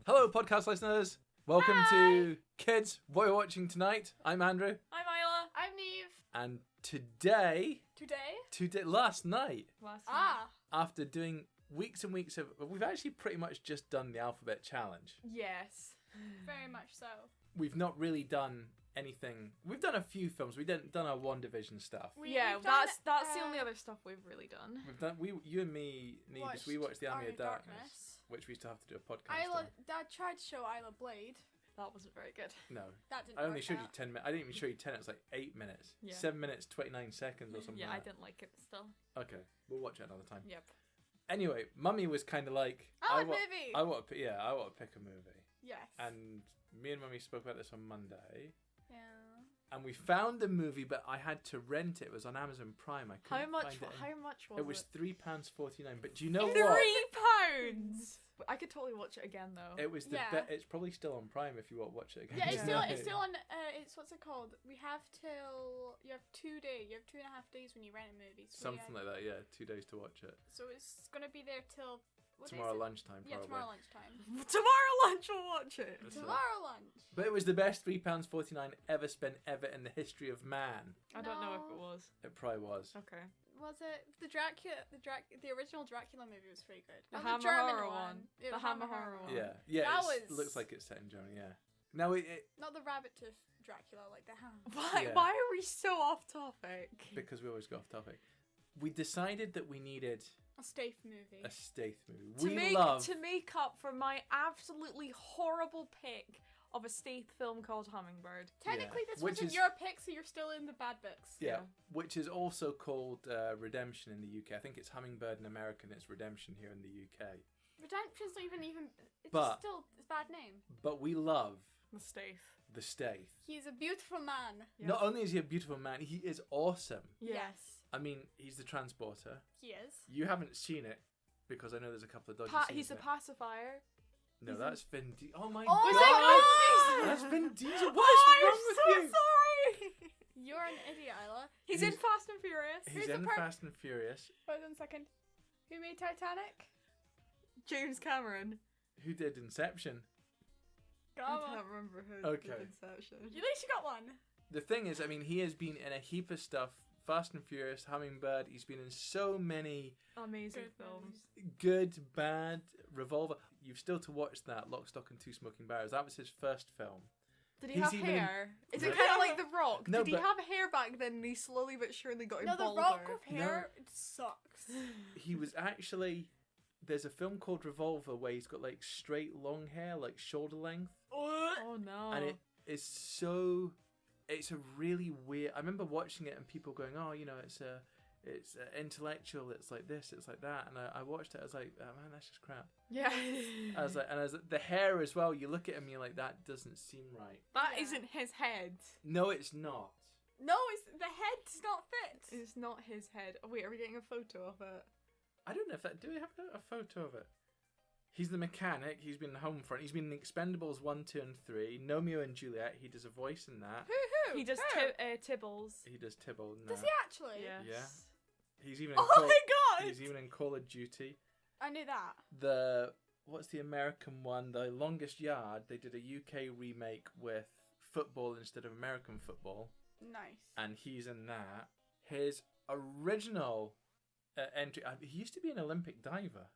Hello, podcast listeners. Welcome to Kids, What We're Watching Tonight. I'm Andrew. I'm Isla. I'm Neve. And today, last night, after doing weeks and weeks of, we've actually pretty much just done the alphabet challenge. Yes. Very much so. We've not really done anything. We've done a few films. We've done our WandaVision stuff. That's the only other stuff we've really done. We've done you and me, Neve, we watched The Army of Darkness, which we still have to do a podcast on. Dad tried to show Isla Blade. That wasn't very good. No. That didn't I only work showed out. you 10 minutes. I didn't even show you 10. It was like 8 minutes. Yeah. 7 minutes, 29 seconds or something Yeah, like I that. didn't like it still. Okay, we'll watch it another time. Yep. Anyway, Mummy was kind of like, I like movie. I want to pick a movie. Yes. And me and Mummy spoke about this on Monday. Yeah. And we found the movie, but I had to rent it. It was on Amazon Prime. I couldn't How much find it. was It was £3.49. But do you know what? £3. I could totally watch it again though. It was it's probably still on Prime if you want to watch it again. Yeah, it's still on. It's what's it called? You have 2 days. You have 2.5 days when you rent a movie. So Something like that. Yeah, 2 days to watch it. So it's gonna be there till tomorrow lunchtime. Yeah, probably. tomorrow lunchtime. Tomorrow lunch we'll watch it. Tomorrow lunch. But it was the best £3.49 ever spent ever in the history of man. I don't know if it was. It probably was. Okay. Was it the original Dracula movie was pretty good. The Not Hammer German Horror one. Yeah, The Hammer Horror one. Yeah. That Looks like it's set in Germany. Yeah. Now it not the rabbit tooth Dracula, like the Hammer. Why are we so off topic? because we always go off topic. We decided that we needed A Statham movie. a Statham movie. To make up for my absolutely horrible pick of a Stathe film called Hummingbird. Technically, this Which wasn't is- your pick, so you're still in the bad books. Yeah, which is also called Redemption in the UK. I think it's Hummingbird in America and it's Redemption here in the UK. Redemption's not even. It's But- still a bad name. But we love The Stathe. the Statham. He's a beautiful man. Yeah. Not only is he a beautiful man, he is awesome. Yes. I mean, he's the transporter. He is. You haven't seen it because I know there's a couple of dodgy scenes He's a in it. pacifier. No, that's Vin Diesel. Oh my Oh god! my That's Vin Diesel. What's wrong with you? Sorry. You're an idiot, Isla. He's in Fast and Furious. He's in Fast and Furious. Hold on a second. Who made Titanic? James Cameron. Who did Inception? Come I on. can't remember who Okay. did Inception. At least you got one. The thing is, I mean, he has been in a heap of stuff. Fast and Furious, Hummingbird. He's been in so many Amazing Good films. good, bad, Revolver. You've still to watch that, Lock, Stock and Two Smoking Barrels. That was his first film. Did he He's have even in- hair? Is it Right. kind of like The Rock? No, Did he but- have hair back then and he slowly but surely got No, the bolder? Rock with hair, it sucks. He was actually... There's a film called Revolver where he's got like straight long hair, like shoulder length. Oh no. And it is so... It's a really weird... I remember watching it and people going, oh, you know, it's intellectual, it's like this, it's like that. And I watched it, I was like, oh, man, that's just crap. Yeah. I was like, the hair as well, you look at him, you're like, that doesn't seem right. That Yeah. isn't his head. No, it's not. No, the head does not fit. It's not his head. Oh, wait, are we getting a photo of it? I don't know if that... Do we have a photo of it? He's the mechanic. He's been in Homefront. He's been in Expendables 1, 2 and 3. Romeo and Juliet. He does a voice in that. Who? He does Who? Tibbles. He does Tybalt in Does that. he actually? Yes. Yeah. He's even in Oh my god! He's even in Call of Duty. I knew that. What's the American one? The Longest Yard. They did a UK remake with football instead of American football. Nice. And he's in that. His original entry... he used to be an Olympic diver.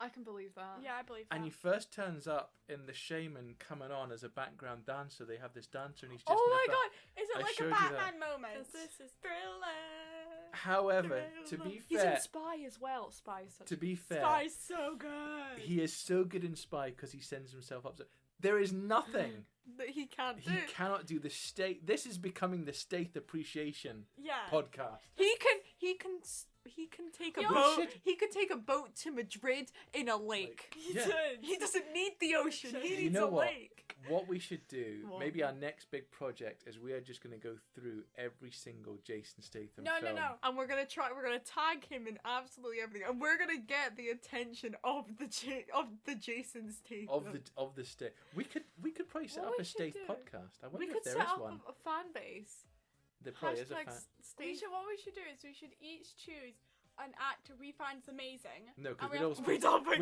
I can believe that. Yeah, I believe that. And he first turns up in the Shaman coming on as a background dancer. They have this dancer and he's just... Oh my god! Is it I like showed a you that. Batman moment? 'Cause this is Thriller. However, to be He's fair... in Spy as well. Spy is such To be fair... Spy's so good. He is so good in Spy because he sends himself up. There is nothing that he can't do. he cannot do. The state. This is becoming the Stathe appreciation Yeah. podcast. He can take a Yo, boat. shit. He can take a boat to Madrid in a lake. He Yeah. did. He doesn't need the ocean. He You needs know a what? lake. What we should do, What? maybe our next big project, is we are just going to go through every single Jason Statham No, film. no. And we're gonna tag him in absolutely everything, and we're gonna get the attention of the Jason Statham. Of the Stathe. We could probably set What up we a should Stathe do- podcast. I wonder We if could there set is up one. a fan base. There probably is a Hashtag fan. Stathe. What we should do is we should each choose an actor we find amazing. No, because And we'd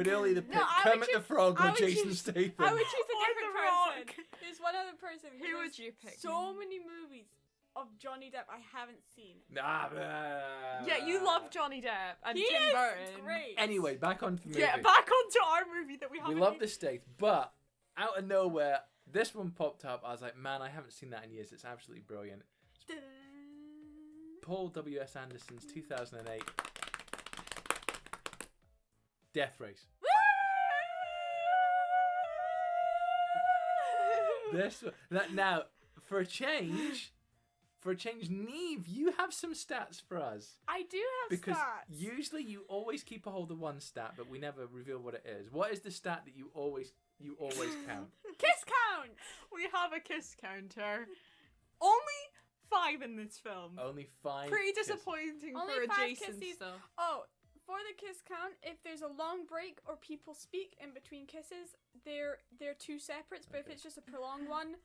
We all either pick No, I would Kermit the choose- Frog I or would Jason choose- Statham. I would choose a Or different The person. Rock. There's one other person. Who would there's you pick? So many movies of Johnny Depp I haven't seen. Nah, Yeah, you love Johnny Depp and He Tim is Burton. great. Anyway, back on the movie. Yeah, back onto our movie that we We haven't. love the Stath, but out of nowhere, this one popped up. I was like, man, I haven't seen that in years. It's absolutely brilliant. Paul W.S. Anderson's 2008 Death Race. Now, for a change, Neve, you have some stats for us. I do have Because stats. usually you always keep a hold of one stat, but we never reveal what it is. What is the stat that you always count? Kiss count. We have a kiss counter. Only 5 in this film. Only 5. Pretty kisses. disappointing Only for 5 adjacent kisses. stuff. Oh, for the kiss count, if there's a long break or people speak in between kisses, they're 2 separates. But Okay. if it's just a prolonged one,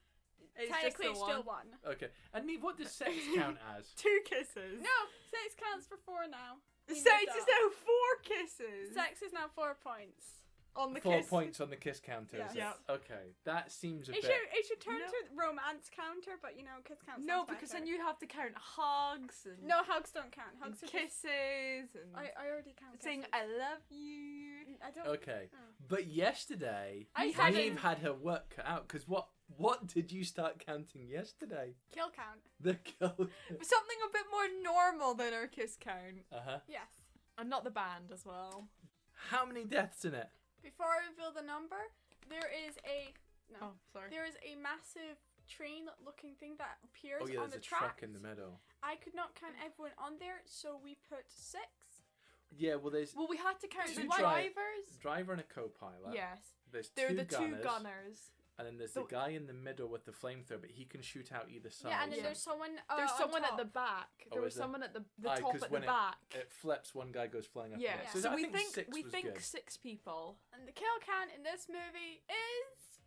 It's technically just it's the still one. 1. Okay. And Neve, what does sex count as? 2 kisses. No, sex counts for 4 now. We Sex moved is up. now 4 kisses. Sex is now 4 points. On the 4 kiss. points on the kiss counter. Is Yes. it? Okay. That seems a It bit. should turn No. to romance counter, but kiss counts. No, sounds because better. then you have to count hugs and, No, hugs don't count. and Hugs are just- kisses and I already count. saying kisses. I love you. I don't. Okay. Oh. But yesterday, I said Neve it. had her work cut out because what did you start counting yesterday? Kill count. The kill. Something a bit more normal than our kiss count. Uh-huh. Yes. And not the band as well. How many deaths in it? Before I reveal the number, there is Oh, sorry. there is a massive train-looking thing that appears Oh yeah, on there's the a truck tracks. in the middle. I could not count everyone on there, so we put 6. Yeah, well there's Well, we had to count Two the dri- drivers. driver and a co-pilot. Yes. There's They're two the gunners, 2 gunners. and then there's The- the guy in the middle with the flamethrower, but he can shoot out either side. Yeah, and then Yeah. there's someone. There's on someone at top. the back. Oh, There was is there? someone at the Aye, top 'cause at the when back. It flips, one guy goes flying up. Yeah. and up. So So, I we think think six we was think good. 6 people. And the kill count in this movie is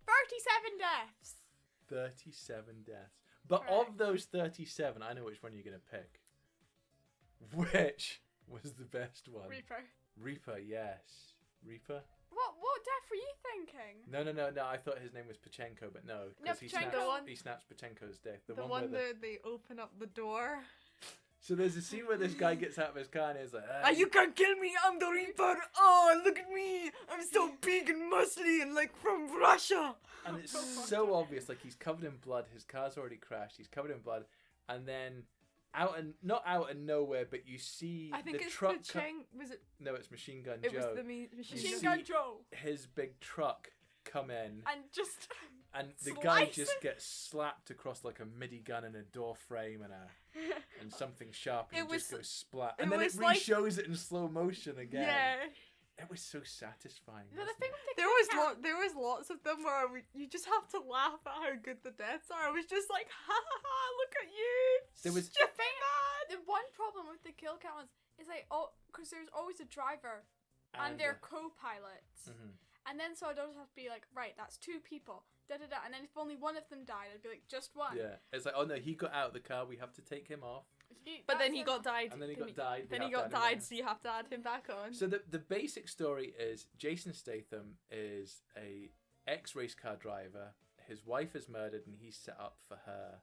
37 deaths. 37 deaths. But of Correct. those 37, I know which one you're going to pick. Which was the best one? Reaper. Reaper, yes. Reaper? What death were you thinking? No. I thought his name was Pachenko, but no. No, Because Pachenko. he snaps Pachenko's death. The one one where that they open up the door. So there's a scene where this guy gets out of his car and he's like, Ah, you can't kill me, I'm the Reaper. Oh, look at me. I'm so big and muscly and like from Russia. And it's so obvious, like he's covered in blood, his car's already crashed, he's covered in blood, and then not out of nowhere, but you see I think the it's truck. was it? No, it's Machine Gun It Joe. was the You machine Machine see- Gun Joe. His big truck come in, And just. and the guy slice just him. gets slapped across like a MIDI gun and a door frame and something sharp, and It it just was- goes splat, it and then it was like- re-shows it in slow motion again. Yeah. It was so satisfying. No, the wasn't thing it? with the There kill was count. there was lots of them where you just have to laugh at how good the deaths are. I was just like, ha ha ha! Look at you. There was- The thing, the one problem with the kill count is like, because there's always a driver and their co-pilots, Mhm. and then so I'd always have to be like, right, that's 2 people, da da da, and then if only one of them died, I'd be like, just one. Yeah, it's like, oh no, he got out of the car. We have to take him off. But then That's he it. got died. And then he got died. Then we he have to got add him died, on. so you have to add him back on. So the basic story is Jason Statham is a ex-race car driver. His wife is murdered, and he's set up for her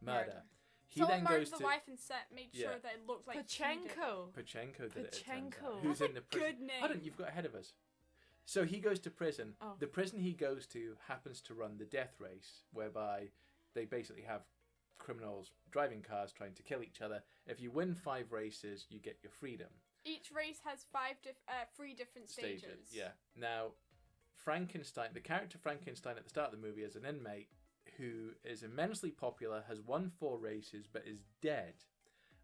murder. He Someone then murdered goes the to wife and made sure Yeah. that it looked like he did it. Pachenko. Pachenko did it. It turns Pachenko. out, who's That's in a the prison? good name. Hold on, you've got ahead of us. So he goes to prison. Oh. The prison he goes to happens to run the death race, whereby they basically have criminals driving cars trying to kill each other. If you win 5 races, you get your freedom. Each race has 3 different stages. Yeah. Now, Frankenstein, the character Frankenstein at the start of the movie is an inmate who is immensely popular, has won 4 races, but is dead.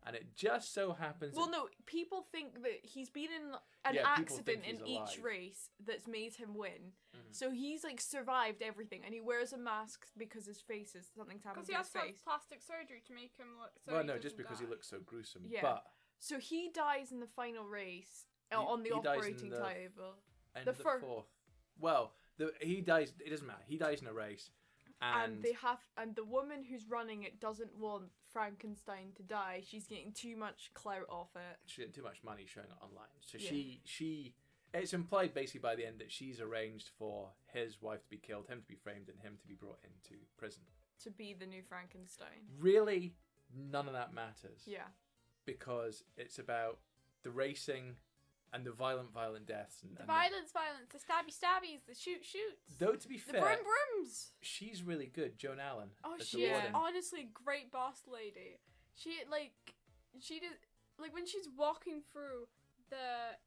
And it just so happens... Well, that- no, people think that he's been in an Yeah, people accident think in he's each alive. race that's made him win. Mhm. So he's like survived everything, and he wears a mask because his face is something's happened Because to he has his to have face. plastic surgery to make him look. So well, he no, doesn't just because he die. looks so gruesome. Yeah. But So he dies in the final race He- on the he dies in operating the table. end The of the fir- 4th. Well, he dies... It doesn't matter. He dies in a race. And the woman who's running it doesn't want Frankenstein to die. She's getting too much clout off it. She's getting too much money showing it online. So Yeah. she it's implied basically by the end that she's arranged for his wife to be killed, him to be framed, and him to be brought into prison. To be the new Frankenstein. Really, none of that matters. Yeah. Because it's about the racing and the violent deaths. And, The and violence, the stabbies, the shoots. Though, to be The fair, brooms. she's really good, Joan Allen. Oh, as she the is warden. honestly great boss lady. She did like when she's walking through the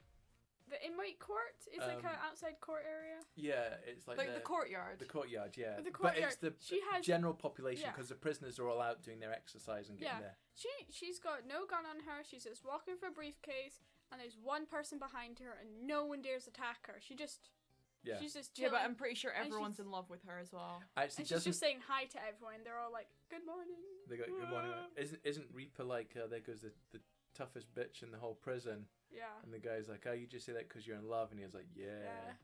inmate court. It's like an outside court area. Yeah, it's like the courtyard. The courtyard, yeah. The But it's courtyard. the She has- general population yeah. because the prisoners are all out doing their exercise and getting there. She's got no gun on her. She's just walking for a briefcase, and there's one person behind her, and no one dares attack her. She's just Yeah. chilling. Yeah, but I'm pretty sure And everyone's she's- in love with her as well. Actually, and she's just saying hi to everyone. They're all like, "Good morning." They got good morning. Isn't Reaper like there goes the toughest bitch in the whole prison? Yeah. And the guy's like, "Oh, you just say that because you're in love," and he was like, "Yeah." Yeah.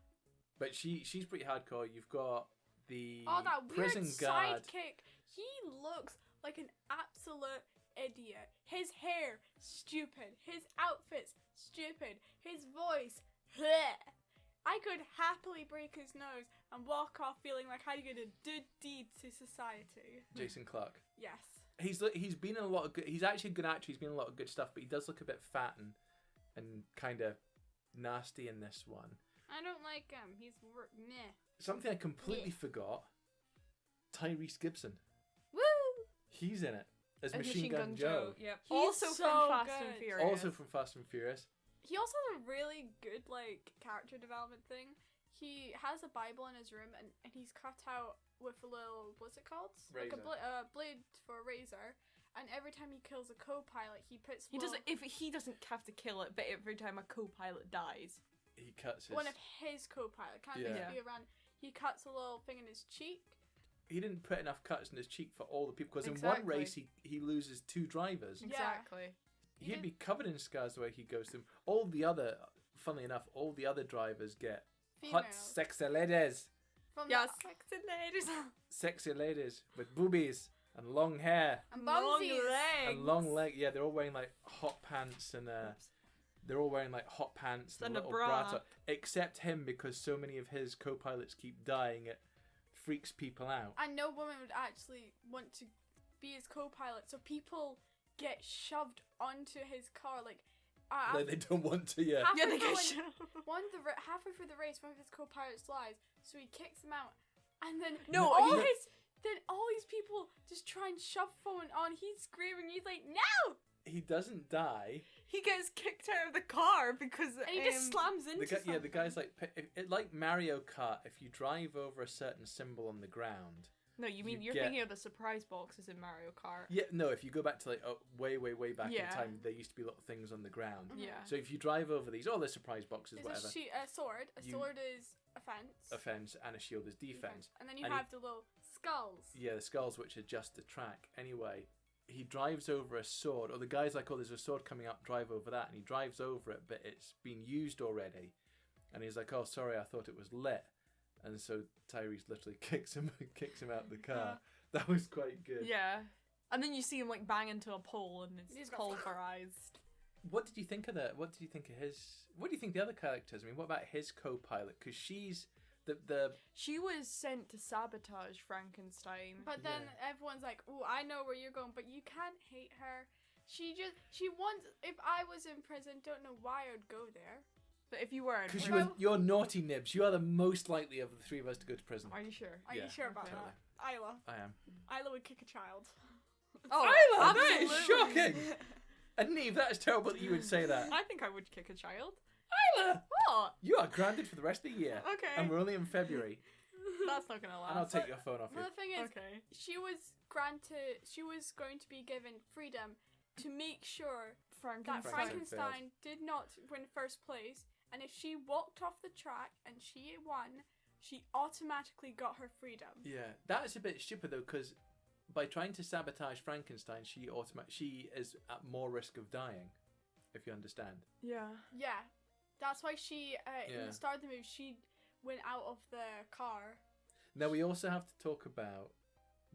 But she's pretty hardcore. You've got the Oh, that weird prison guard. sidekick. He looks like an absolute idiot. His hair, stupid. His outfits, stupid. His voice, bleh. I could happily break his nose and walk off feeling like I did a good deed to society. Jason Clarke. Yes. He's been in a lot of good. He's actually a good actor. He's been in a lot of good stuff, but he does look a bit fat and kind of nasty in this one. I don't like him. He's meh. Something I completely forgot. Tyrese Gibson. Woo! He's in it as And Machine Gun Joe. Yep. He's Also so from Fast and good. Furious. Also from Fast and Furious. He also has a really good character development thing. He has a Bible in his room, and he's cut out with a little, what's it called? Like a Razor. blade for a razor. And every time he kills a co-pilot, he puts He doesn't have to kill it, but every time a co-pilot dies. He cuts his. one of his co-pilot can't Yeah. just be around. He cuts a little thing in his cheek. He didn't put enough cuts in his cheek for all the people because in one Exactly. race he loses 2 drivers. Yeah. Exactly. He'd be covered in scars the way he goes through. All the other, funnily enough, all the other drivers get hot, Females. sexy ladies. From Yes. the sexy ladies. Sexy ladies with boobies and long hair And Long bumsies. legs. and long leg. Yeah, they're all wearing like hot pants and they're all wearing like hot pants and And a little bra. top. Except him because so many of his co-pilots keep dying. It freaks people out. And no woman would actually want to be his co-pilot, so people get shoved onto his car. Like, No, they don't want to. Yeah. halfway Yeah, they through get when- halfway through the race, one of his co-pilots dies, so he kicks him out, and then No, all he- these people just try and shove someone on. He's screaming. He's like, "No!" He doesn't die. He gets kicked out of the car because And he just slams into something. The guy's like like Mario Kart. If you drive over a certain symbol on the ground. No, you mean You you're get- thinking of the surprise boxes in Mario Kart. Yeah, no. If you go back to like way back Yeah. in time, there used to be little things on the ground. Yeah. So if you drive over these, the surprise boxes, It's whatever, a sword. A You- sword is offense. offense, and a shield is defense. And then you And have the little skulls. Yeah, the skulls which adjust the track. Anyway, he drives over a sword, or the guy's like, "Oh, there's a sword coming up. Drive over that," and he drives over it, but it's been used already. And he's like, "Oh, sorry, I thought it was lit." And so Tyrese literally kicks him out of the car. That was quite good. Yeah. And then you see him like bang into a pole and He's it's got- pulverized. What did you think of that? What did you think of his? What do you think the other characters? I mean, what about his co-pilot? Because she's the She was sent to sabotage Frankenstein. But then everyone's like, "Oh, I know where you're going," but you can't hate her. She wants. If I was in prison, don't know why I would go there. But if you weren't, because Well- you're naughty nibs. You are the most likely of the 3 of us to go to prison. are you sure? Are Yeah, you sure about okay. that, Isla? I am. Isla would kick a child. Oh, Isla, that is absolutely. shocking. And Neve, that is terrible that you would say that. I think I would kick a child. Isla, What? you are grounded for the rest of the year. Okay. And we're only in February. That's not gonna last. And I'll take your phone off you. Well, the thing is, Okay. she was going to be given freedom to make sure that Frankenstein. Frankenstein did not win first place, and if she walked off the track and she won, she automatically got her freedom. Yeah, that's a bit stupid though, because by trying to sabotage Frankenstein, she is at more risk of dying. If you understand. Yeah. Yeah, that's why she in Yeah. the start of the movie she went out of the car. Now we also have to talk about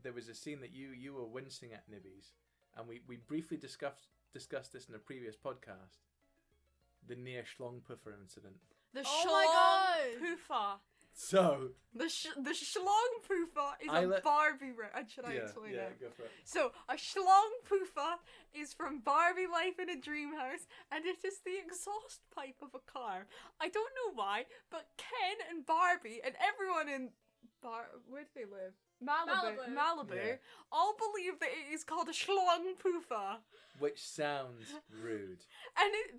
there was a scene that you were wincing at, Nibbies, and we briefly discussed this in a previous podcast. The near Schlongpuffer incident. The Oh Schlong my Poofa. So The Schlong Poofa is a Barbie. Should I explain it? Go for it. So, a Schlong Poofa is from Barbie Life in a Dream House, and it is the exhaust pipe of a car. I don't know why, but Ken and Barbie and everyone in where do they live? Malibu. Yeah. All believe that it is called a Schlong Poofa. Which sounds rude.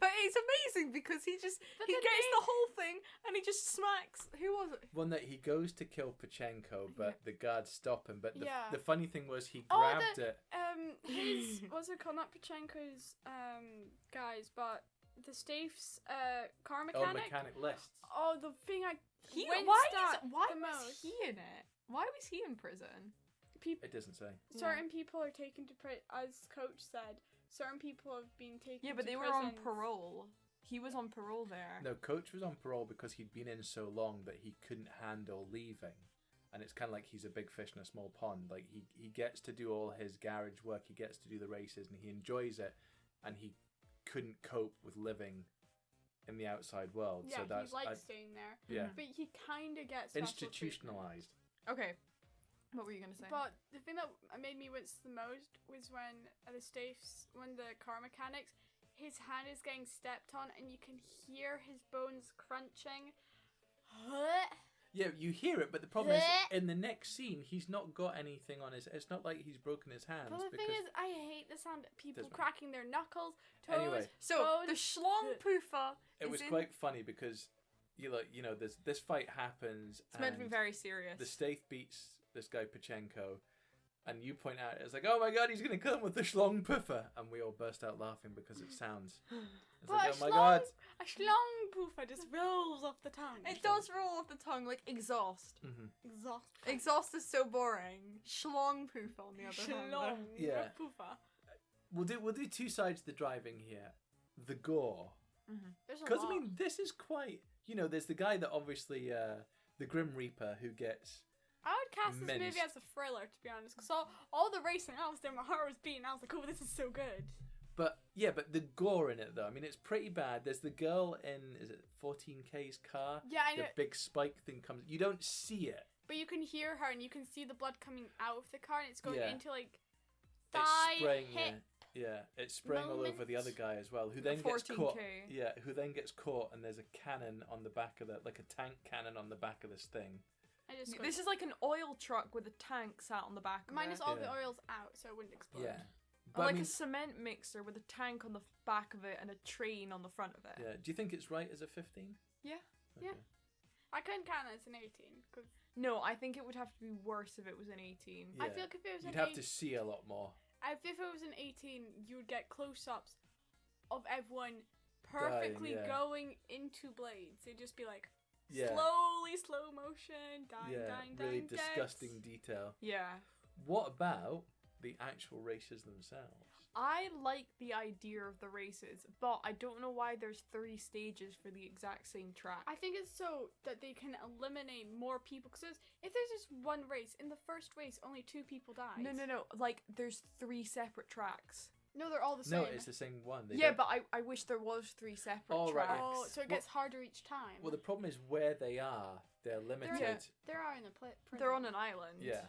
But it's amazing because he gets the whole thing and he just smacks. Who was it? One that he goes to kill Pachenko, but the guards stop him. But Yeah. the funny thing was he grabbed it. His what's it called? Not Pachenko's guys, but the Stath's car mechanic. Oh, mechanic lists. Oh, the thing I winced Why at the was most. he in it? Why was he in prison? It doesn't say. Certain people are taken to prison, as Coach said. Certain people have been taken. Yeah, but to they were on prisons. parole. He was on parole there. No, Coach was on parole because he'd been in so long that he couldn't handle leaving. And it's kind of like he's a big fish in a small pond. Like, he gets to do all his garage work, he gets to do the races, and he enjoys it. And he couldn't cope with living in the outside world. Yeah, so that's, he likes staying there. yeah. But he kind of gets special Institutionalized. Okay. What were you going to say? But the thing that made me wince the most was when the Stath's, when the car mechanics, his hand is getting stepped on and you can hear his bones crunching. Yeah, you hear it, but the problem is in the next scene, he's not got anything on his. It's not like he's broken his hands. But the thing is, I hate the sound of people Doesn't- cracking their knuckles, toes. Anyway. So, the bones. Schlong Poofa it was quite funny because there's this fight happens. It's meant to be and very serious. The Stathe beats this guy Pachenko, and you point out it's like, oh my god, he's gonna kill him with the Schlong Puffer, and we all burst out laughing because it sounds. It's like, oh my god. A Schlong Poofa just rolls off the tongue. It does roll off the tongue like exhaust. Mm-hmm. Exhaust. Exhaust is so boring. Schlong Poofa on the other hand. Schlong Yeah. Poofa. We'll do two sides of the driving here. The gore, There's a because lot. I mean this is quite. There's the guy that obviously the Grim Reaper who gets. I would cast this movie minced. as a thriller, to be honest, because all the racing I was there, my heart was beating. I was like, oh, this is so good. But the gore in it though, I mean, it's pretty bad. There's the girl in, is it 14K's car? Yeah, I know. The big spike thing comes. You don't see it. But you can hear her and you can see the blood coming out of the car and it's going Yeah. into like It's thigh, spraying. hip. Yeah, it's spraying all over the other guy as well, who then gets 14K. caught. Yeah, who then gets caught, and there's a cannon on the back of like a tank cannon on the back of this thing. I just This is like an oil truck with a tank sat on the back of minus it. all the Yeah. oils out, so it wouldn't explode. Yeah, Or but like I mean, a cement mixer with a tank on the back of it and a train on the front of it. yeah. Do you think it's right as a 15? Yeah. Yeah. I couldn't count it as an 18 because No, I think it would have to be worse if it was an 18. Yeah. I feel like if it was You'd an have 18, to see a lot more. if it was an 18, you would get close-ups of everyone perfectly yeah. going into blades. It'd just be like Yeah, slowly, slow motion, dying, yeah. dying, Really dying, disgusting deaths. detail. Yeah. What about the actual races themselves? I like the idea of the races, but I don't know why there's 3 stages for the exact same track. I think it's so that they can eliminate more people. Because if there's just one race, in the first race, only 2 people died. No. Like, there's 3 separate tracks. No, they're all the same. No, it's the same one. They Yeah, don't- but I wish there was 3 separate Oh, right. tracks. Oh, so it gets harder each time. Well, the problem is where they are. They're limited. Yeah. They are in a prison. They're on an island. Yeah.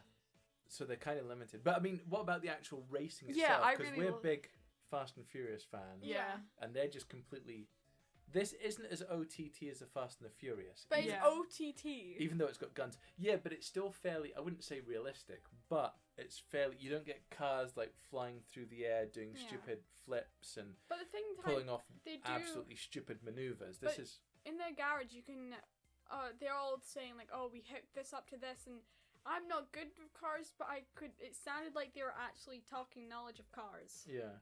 So they're kind of limited. But I mean, what about the actual racing itself? Yeah, I Because really we're big Fast and Furious fans. Yeah. And they're just completely. This isn't as OTT as the Fast and the Furious. But it's Yeah. OTT. Even though it's got guns. Yeah, but it's still fairly. I wouldn't say realistic, but it's fairly. You don't get cars like flying through the air doing Yeah. stupid flips and But the thing pulling off they do absolutely stupid maneuvers. This But- is. in their garage, you can. They're all saying like, "Oh, we hooked this up to this," and I'm not good with cars, but I could. It sounded like they were actually talking knowledge of cars. Yeah.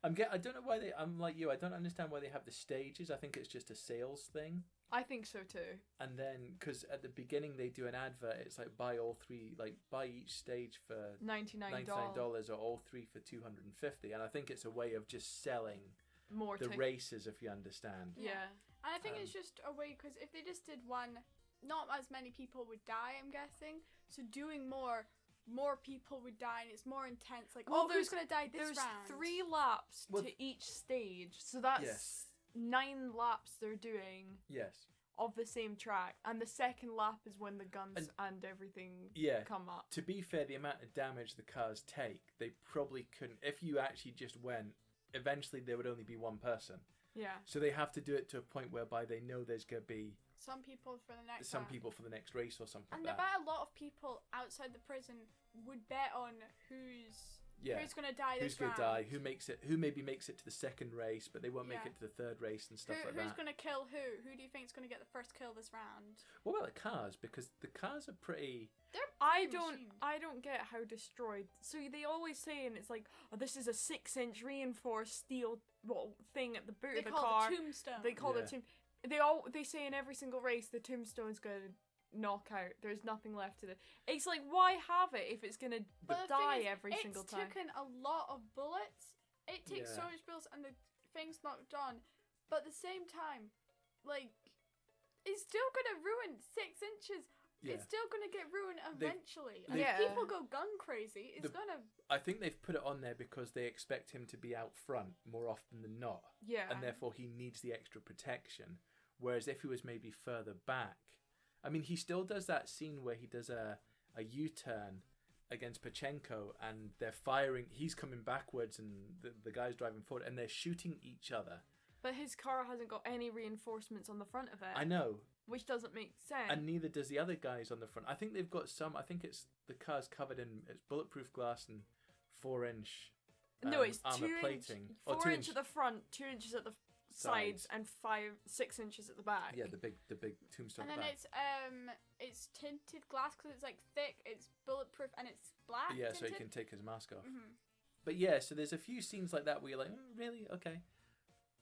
I don't know why they. I'm like you. I don't understand why they have the stages. I think it's just a sales thing. I think so too. And then, because at the beginning they do an advert, it's like buy all 3, like buy each stage for $99. $99 or all 3 for $250. And I think it's a way of just selling More the tickets. races, if you understand. Yeah. And I think it's just a way because if they just did one, not as many people would die. I'm guessing. So doing more more people would die and it's more intense. Like, Well, who's gonna die this There's round? 3 laps Well, to each stage, so that's Yes. 9 laps they're doing Yes. of the same track, and the second lap is when the guns and everything Yeah. come up. To be fair, the amount of damage the cars take, they probably couldn't. If you actually just went, eventually there would only be one person. Yeah. So they have to do it to a point whereby they know there's going to be Some people for the next some round. people for the next race or something And like I that. bet a lot of people outside the prison would bet on who's gonna die Who's this going round. to die? Who maybe makes it to the second race, but they won't make Yeah. it to the third race and stuff like Who's that. gonna kill who? Who do you think's gonna get the first kill this round? What about the cars? Because the cars are pretty. They're I pretty don't machined. I don't get how destroyed. So they always say, and it's like, oh, this is a 6-inch reinforced steel thing at the boot They of the call car. it the tombstone. They call Yeah. it they say in every single race the tombstone's gonna knock out. There's nothing left to it. It's like, why have it if it's gonna But the die thing is, every single time? It's taken a lot of bullets. It takes so Yeah. much bullets and the thing's knocked on. But at the same time, like, it's still gonna ruin 6 inches. Yeah. It's still gonna get ruined eventually. And Yeah. if people go gun crazy, it's gonna. I think they've put it on there because they expect him to be out front more often than not, Yeah. and therefore he needs the extra protection. Whereas if he was maybe further back, I mean, he still does that scene where he does a U-turn against Pachenko, and they're firing. He's coming backwards, and the guy's driving forward, and they're shooting each other. But his car hasn't got any reinforcements on the front of it. I know. Which doesn't make sense. And neither does the other guys on the front. I think they've got some. I think it's the car's covered in it's bulletproof glass and 4-inch. No, it's armor 2 plating. inch, Or 4 2 inch at the front, 2 inches at the sides, and 6 inches at the back. Yeah, the big tombstone. And at then the back. it's tinted glass because it's like thick, it's bulletproof, and it's black. Yeah, so he tinted. can take his mask off. Mhm. But yeah, so there's a few scenes like that where you're like, really? Okay.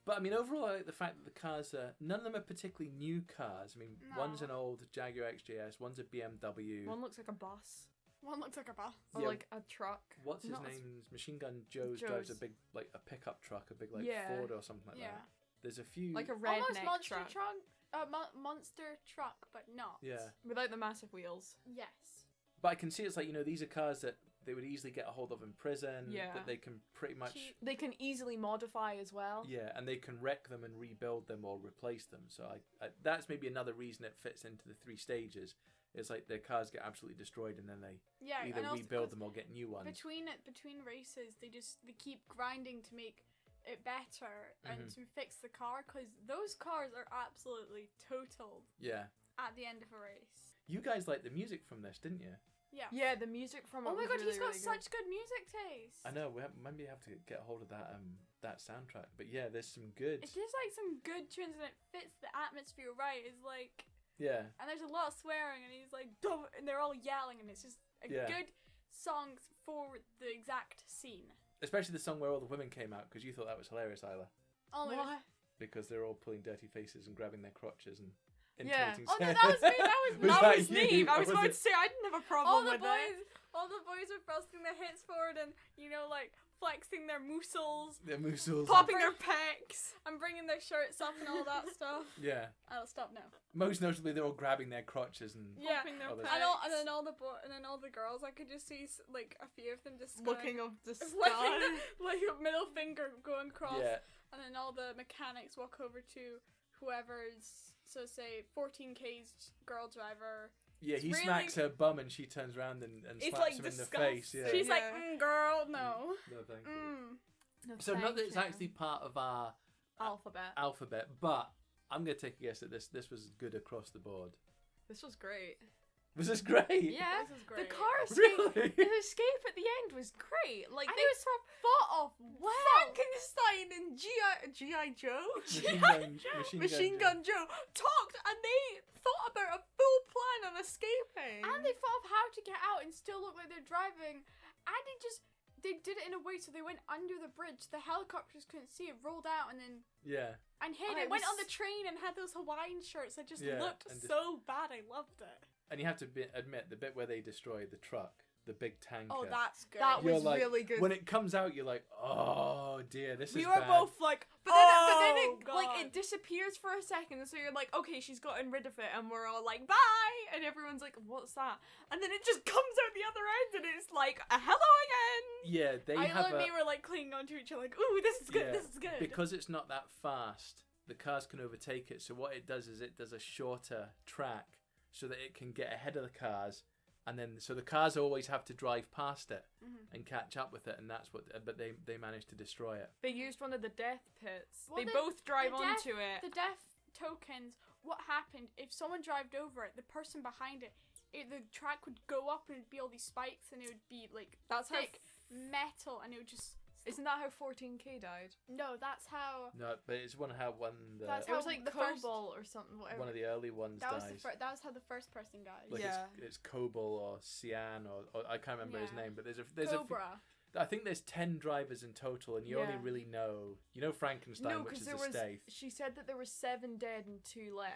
But I mean, overall, I like the fact that the cars are, none of them are particularly new cars. I mean, one's No. an old Jaguar XJS, one's a BMW. One looks like a bus. One looks like a bus. Or Yeah. like a truck. What's his Not as- name? Machine Gun Joe's drives a Joe's. big, like a pickup truck, a big like Yeah. Ford or something like Yeah. that. There's a few. Like a Almost redneck monster truck. monster truck, but not. Yeah. Without the massive wheels. Yes. But I can see it's like, these are cars that they would easily get a hold of in prison. Yeah. That they can pretty much. Cheap. They can easily modify as well. Yeah, and they can wreck them and rebuild them or replace them. So that's maybe another reason it fits into the 3 stages. It's like their cars get absolutely destroyed and then they Yeah. either and also rebuild 'cause them or get new ones. between races, they keep grinding to make it better and Mhm. to fix the car because those cars are absolutely totaled Yeah. at the end of a race. You guys liked the music from this, didn't you? Yeah. Yeah, the music from it Oh my was god, really, he's got really good. such good music taste. I know, maybe have to get a hold of that soundtrack. But yeah, there's some good. It's just like some good tunes and it fits the atmosphere right. It's like, Yeah. and there's a lot of swearing and he's like, "Duh," and they're all yelling and it's just a Yeah. good song for the exact scene. Especially the song where all the women came out because you thought that was hilarious, Isla. Only What? Because they're all pulling dirty faces and grabbing their crotches and Yeah. intonating. Oh no, that was me. That was you? me. I Or was about to say I didn't have a all problem the with it. all the boys are thrusting their hips forward and like flexing their muscles Their muscles. Popping their pecs. and bringing their shirts up and all that stuff. Yeah. I'll stop now. Most notably, they're all grabbing their crotches and. Yeah, Popping their Oh, and that's- then all the girls, I could just see like a few of them just Looking going, up the flicking sky. like a middle finger going across, Yeah. and then all the mechanics walk over to whoever's, so say 14K's girl driver. Yeah, he really- smacks her bum and she turns around and It's, slaps like, him in the disgusting. face. Yeah. She's like, Yeah. girl, no. No, thank you. Mm. So not that it's Thank you. actually part of our Alphabet. alphabet, but I'm going to take a guess that this was good across the board. This was great. Was this great? Yeah. This is The great. car escape. Really? The escape at the end was great. Like And they it was fought off well. Frankenstein and G.I. Joe. Machine Gun Joe talked and they thought about a full plan on escaping. And they thought of how to get out and still look like they're driving. And they did it in a way so they went under the bridge. The helicopters couldn't see it, rolled out and then Yeah. and hid. Oh, It it went on was- the train and had those Hawaiian shirts that just Yeah, looked and just- so bad. I loved it. And you have to admit, the bit where they destroy the truck, the big tanker. Oh, that's good. That You're was like, really good. when it comes out, you're like, oh dear, this we is were bad. both like, But then, oh, it, like, God. it disappears for a second, so you're like, okay, she's gotten rid of it, and we're all like, bye! And everyone's like, what's that? And then it just comes out the other end, and it's like, hello again! Yeah, they have and me were like clinging onto each other, like, ooh, this is good, Yeah, this is good. because it's not that fast. The cars can overtake it. So what it does is it does a shorter track so that it can get ahead of the cars, and then so the cars always have to drive past it and catch up with it, and that's what. But they managed to destroy it. They used one of the death pits. Well, they the- both drive the onto it. The death tokens, what happened, if someone drove over it, the person behind it, the track would go up and it'd be all these spikes and it would be like That's how thick metal and it would just... Isn't that how 14K died? No, that's how... No, but it's one how one the That's It was how like the first- Cobalt or something, whatever. one of the early ones That was, dies. that was how the first person died. Like Yeah. it's Cobalt or Cyan or I can't remember his Yeah. name, but there's Cobra. I think there's 10 drivers in total, and you only Yeah. really know Frankenstein, No, which because is there the was. Stathେ. She said that there were 7 dead and 2 left.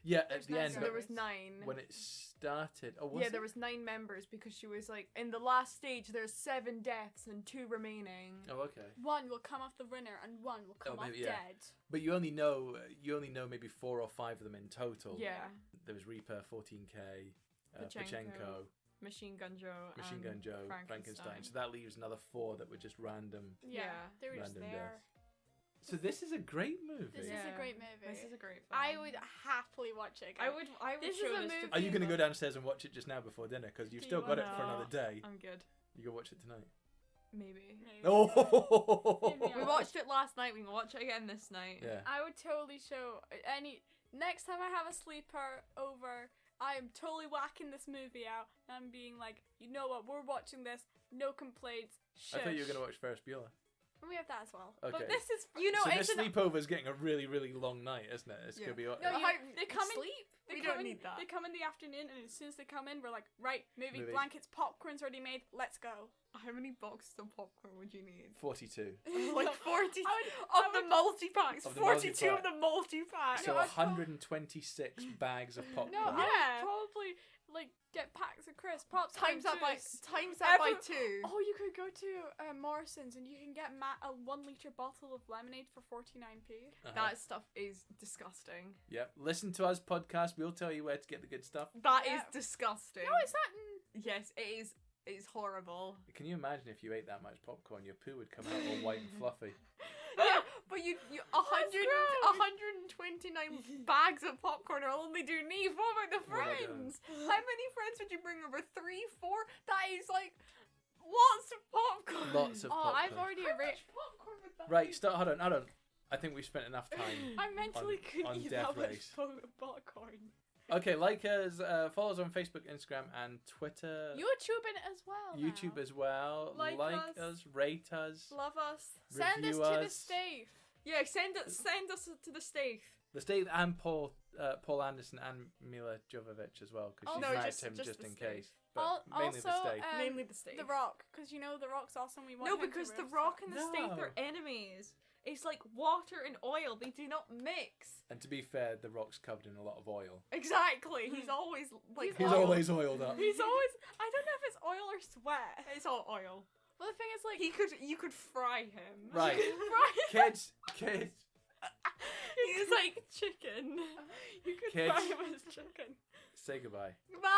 Yeah, There's at the nine end, So members. there was 9. when it started. Oh, was Yeah, it? there was 9 members because she was like, in the last stage, there's 7 deaths and 2 remaining. Oh, okay. One will come off the winner and one will come off maybe, yeah. dead. But you only know maybe 4 or 5 of them in total. Yeah. There was Reaper, 14K, Pachenko, Pachenko, Machine Gun Joe, Machine Gun and Joe, Frankenstein. So that leaves another 4 that were just random. Yeah, Yeah. they were just Random there. deaths. So this is a great movie. This is Yeah. a great movie. This is a great film. I would happily watch it again. I would This show is a this to movie- Are you going to people. go downstairs and watch it just now before dinner? Because you've Do still you got it wanna- for another day. I'm good. You go watch it tonight. Maybe. Maybe. Oh! Maybe We watched it last night, we can watch it again this night. Yeah. I would totally show next time I have a sleeper over, I am totally whacking this movie out and I'm being like, you know what, we're watching this, no complaints, shush. I thought you were going to watch Ferris Bueller. We have that as well. Okay. But this is, You know, So it's this an... sleepover's getting a really, really long night, isn't it? It's Yeah. going to be... No, you- How- they come in- sleep? they We come don't in, need that. They come in the afternoon and as soon as they come in, we're like, right, movie, Movie. blankets, popcorn's already made, let's go. How many boxes of popcorn would you need? 42. Like 40 I of the multi-packs. Of the 42 multi-pack. of the multi-packs. So No, I'd 126 bags of popcorn. No, I Yeah. would probably like get packs of crisps, pops, Times that by juice. times that by Every- 2. Oh, you could go to Morrison's and you can get a 1 litre bottle of lemonade for 49p. Uh-huh. That stuff is disgusting. Yep. Listen to us podcast. We'll tell you where to get the good stuff. That is Yeah. disgusting. No, it's not. Yes, it is. It's horrible. Can you imagine if you ate that much popcorn? Your poo would come out all white and fluffy. Yeah, but you 100, gross. 129 bags of popcorn will only do Neve. What about the What about friends? How many friends would you bring over? 3, 4? That is like lots of popcorn. Lots of Oh, popcorn. I've already arranged. popcorn with that. Right, hold on. I think we've spent enough time. I mentally on couldn't eat Death that much Race. popcorn. Okay, like us, follow us on Facebook, Instagram, and Twitter. YouTubing as well. YouTube as well. Like us. Rate us. Love us. Send us Review to the us. Stave. Yeah, send us to the Stathେ. The Stathେ and Paul Anderson and Mila Jovovich as well, because Oh, she's no, married just- to him just just the in Stathè. case. But mainly the Also, Stathè. Mainly the Stathè. The Rock, because you know The Rock's awesome. We want No, him to because the roast Rock it. and the Stathè are enemies. It's like water and oil. They do not mix. And to be fair, The Rock's covered in a lot of oil. Exactly. He's always like He's oil. always oiled up. He's always. I don't know if it's oil or sweat. It's all oil. Well, the thing is, like, You could fry him. Right. right? Kids. He's like chicken. You could Kids. fry him as chicken. Say goodbye. Bye.